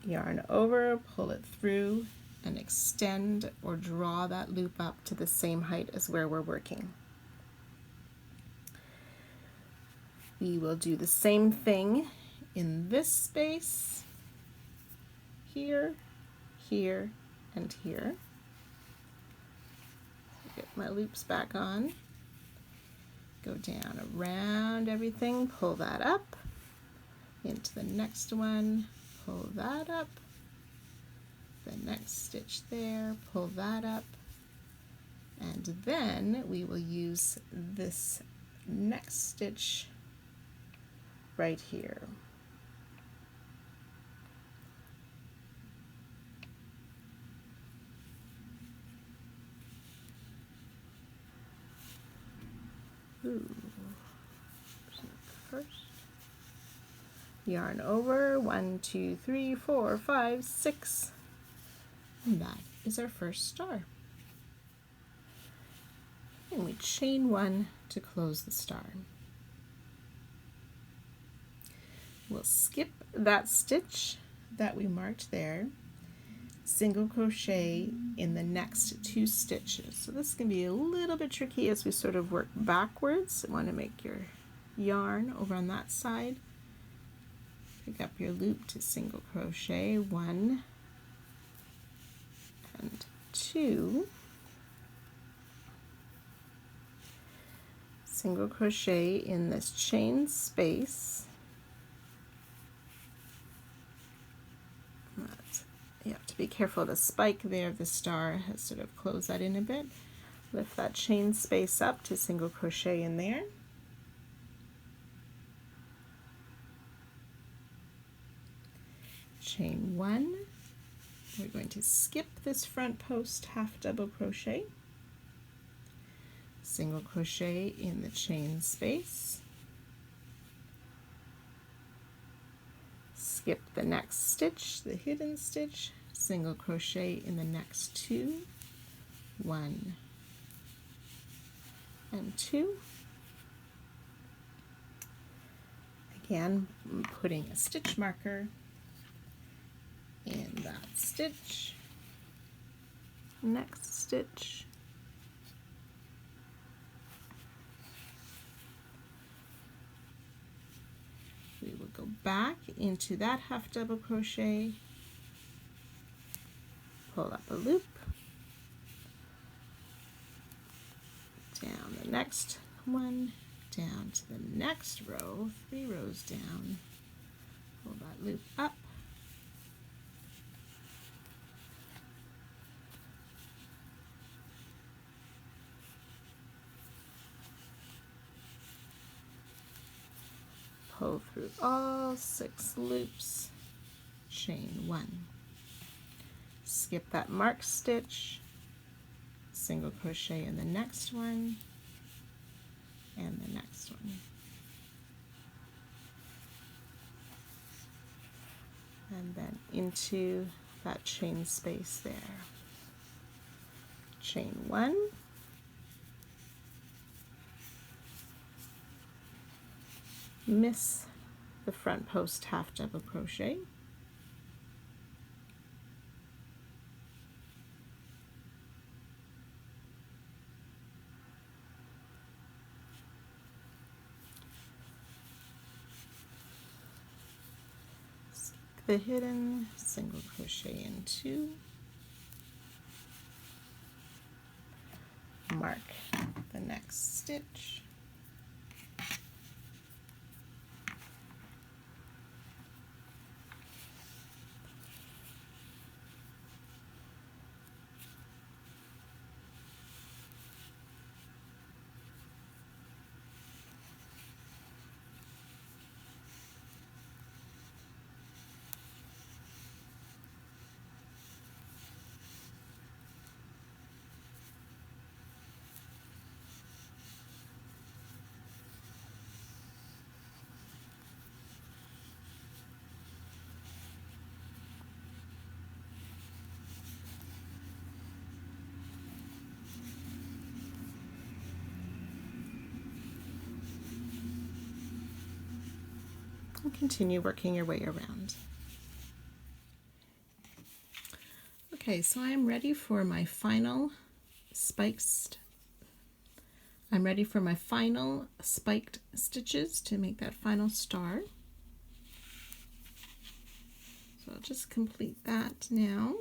yarn over, pull it through, and extend or draw that loop up to the same height as where we're working. We will do the same thing in this space, here, here, and here. Get my loops back on. Go down around everything, pull that up, into the next one, pull that up, the next stitch there, pull that up, and then we will use this next stitch right here. Ooh. First, yarn over, 1, 2, 3, 4, 5, 6, and that is our first star. And we chain 1 to close the star. We'll skip that stitch that we marked there, single crochet in the next 2 stitches. So this can be a little bit tricky as we sort of work backwards. You want to make your yarn over on that side. Pick up your loop to single crochet 1 and 2. Single crochet in this chain space. You have to be careful, the spike there of the star has sort of closed that in a bit. Lift that chain space up to single crochet in there. Chain 1. We're going to skip this front post half double crochet. Single crochet in the chain space. Skip the next stitch, the hidden stitch, single crochet in the next 2, 1 and 2. Again, I'm putting a stitch marker in that stitch, next stitch, we will go back into that half double crochet, pull up a loop, down the next one, down to the next row, 3 rows down, pull that loop up, pull through all 6 loops, chain 1, skip that marked stitch, single crochet in the next one and the next one, and then into that chain space there, chain 1, miss the front post half double crochet, skip the hidden, single crochet in 2, mark the next stitch, and continue working your way around. Okay, so I'm ready for my final spiked I'm ready for my final spiked stitches to make that final star. So I'll just complete that now.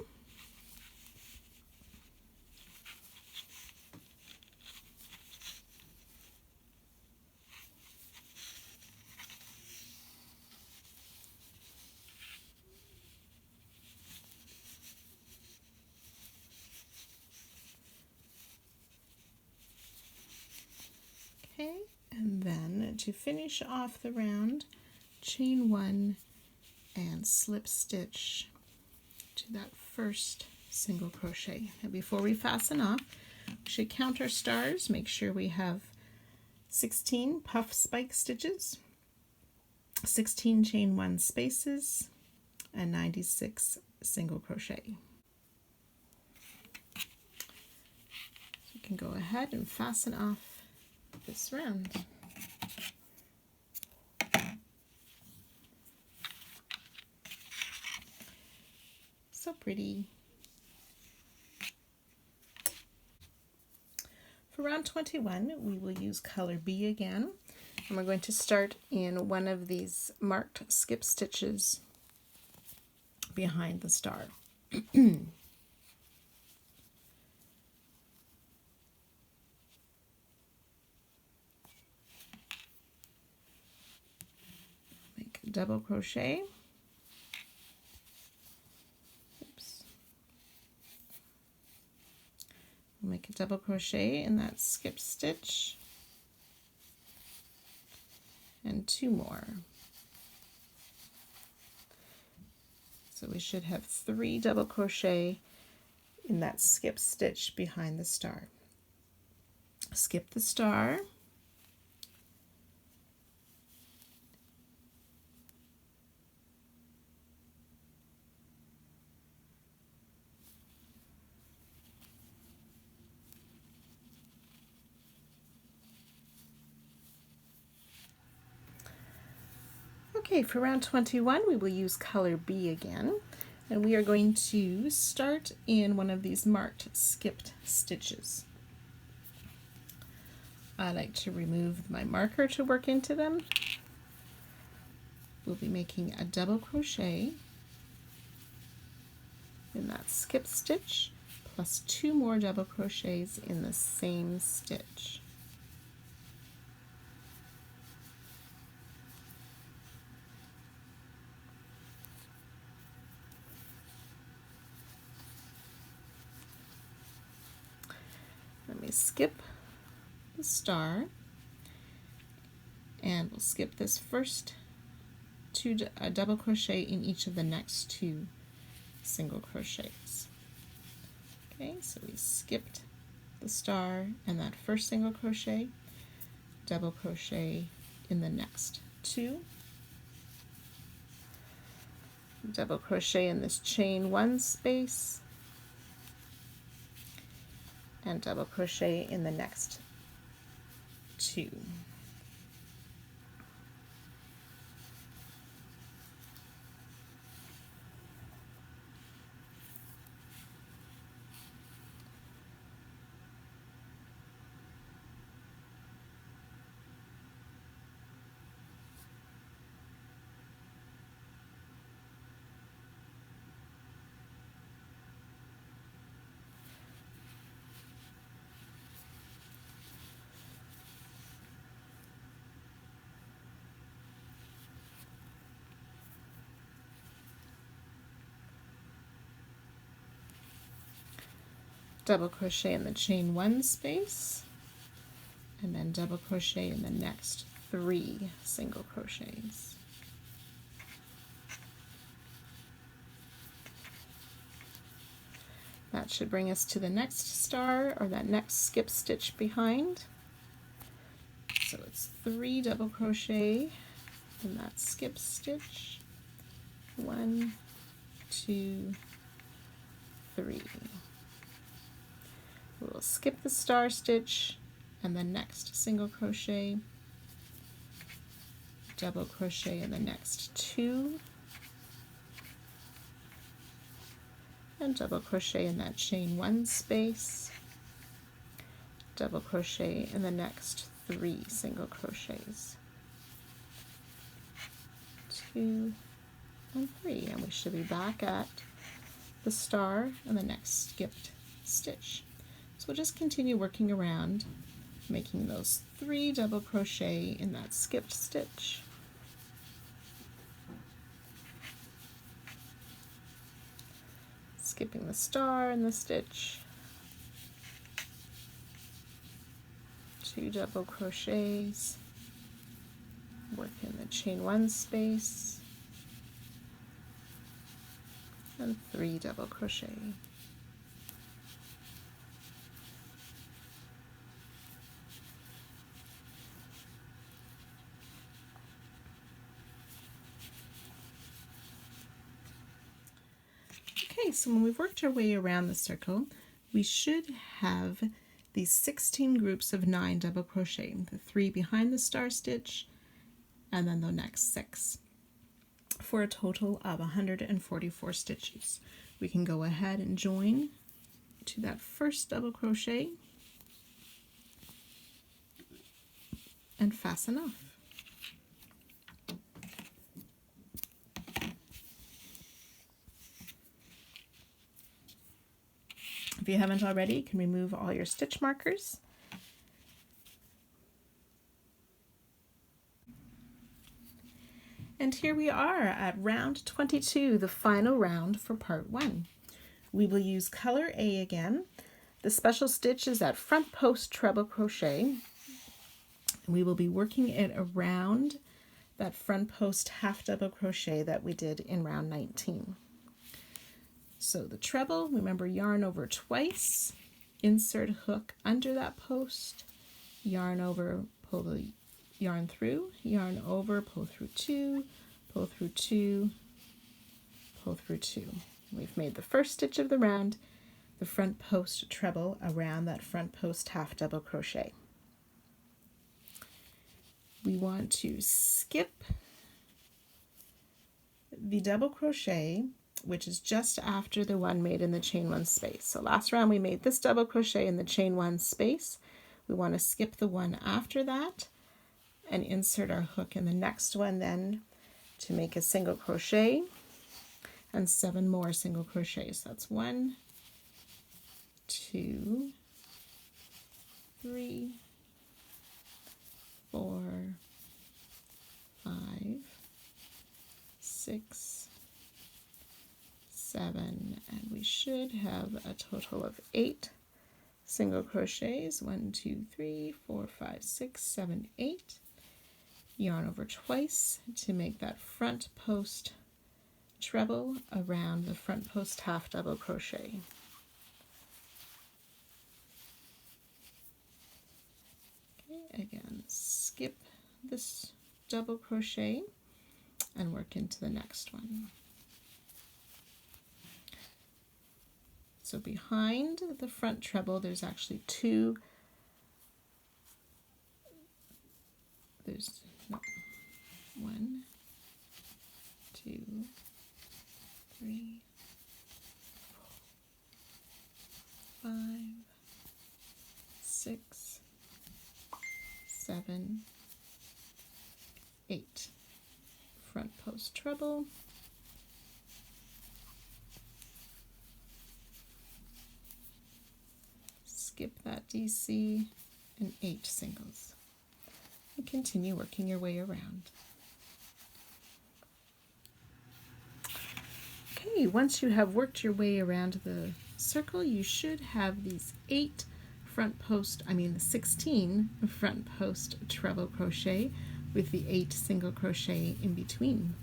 Okay, and then to finish off the round, chain 1 and slip stitch to that first single crochet. Now before we fasten off, we should count our stars, make sure we have 16 puff spike stitches, 16 chain 1 spaces, and 96 single crochet. So you can go ahead and fasten off this round. So pretty. For round 21, we will use color B again, and we're going to start in one of these marked skip stitches behind the star. Make a double crochet. Oops. We'll make a double crochet in that skip stitch and 2 more. So we should have 3 double crochet in that skip stitch behind the star. Skip the star. Okay, for round 21, we will use color B again, and we are going to start in one of these marked skipped stitches. I like to remove my marker to work into them. We'll be making a double crochet in that skip stitch, plus 2 more double crochets in the same stitch. Let me skip the star, and we'll skip this first double crochet in each of the next 2 single crochets. Okay, so we skipped the star and that first single crochet, double crochet in the next 2, double crochet in this chain 1 space, and double crochet in the next 2. Double crochet in the chain 1 space, and then double crochet in the next 3 single crochets. That should bring us to the next star, or that next skip stitch behind. So it's 3 double crochet in that skip stitch. 1, 2, 3. We'll skip the star stitch and the next single crochet, double crochet in the next 2, and double crochet in that chain 1 space, double crochet in the next 3 single crochets. 2 and 3, and we should be back at the star and the next skipped stitch. So we'll just continue working around, making those 3 double crochet in that skipped stitch. Skipping the star and the stitch. 2 double crochets. Work in the chain 1 space. And 3 double crochet. Okay, so when we've worked our way around the circle, we should have these 16 groups of 9 double crochet, the 3 behind the star stitch, and then the next 6, for a total of 144 stitches. We can go ahead and join to that first double crochet and fasten off. If you haven't already, you can remove all your stitch markers. And here we are at round 22, the final round for part 1. We will use color A again. The special stitch is that front post treble crochet. We will be working it around that front post half double crochet that we did in round 19. So the treble, remember, yarn over twice, insert hook under that post, yarn over, pull the yarn through, yarn over, pull through 2, pull through 2, pull through 2. We've made the first stitch of the round, the front post treble around that front post half double crochet. We want to skip the double crochet, which is just after the one made in the chain 1 space. So last round we made this double crochet in the chain 1 space. We want to skip the one after that and insert our hook in the next one then to make a single crochet and 7 more single crochets. That's 1, 2, 3, 4, 5, 6, 7, and we should have a total of 8 single crochets. 1, 2, 3, 4, 5, 6, 7, 8. Yarn over twice to make that front post treble around the front post half double crochet. Okay, again, skip this double crochet and work into the next one. So behind the front treble, there's actually 2, there's 1, 2, 3, 4, 5, 6, 7, 8. Front post treble. Skip that DC and 8 singles. And continue working your way around. Okay, once you have worked your way around the circle, you should have these 16 front post treble crochet with the 8 single crochet in between.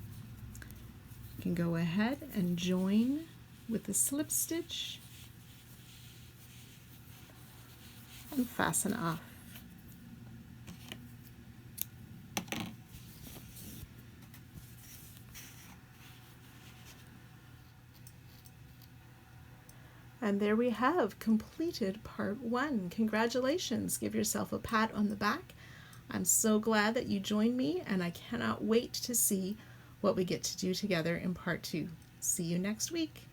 You can go ahead and join with the slip stitch and fasten off. And there we have completed part 1. Congratulations. Give yourself a pat on the back. I'm so glad that you joined me, and I cannot wait to see what we get to do together in part 2. See you next week.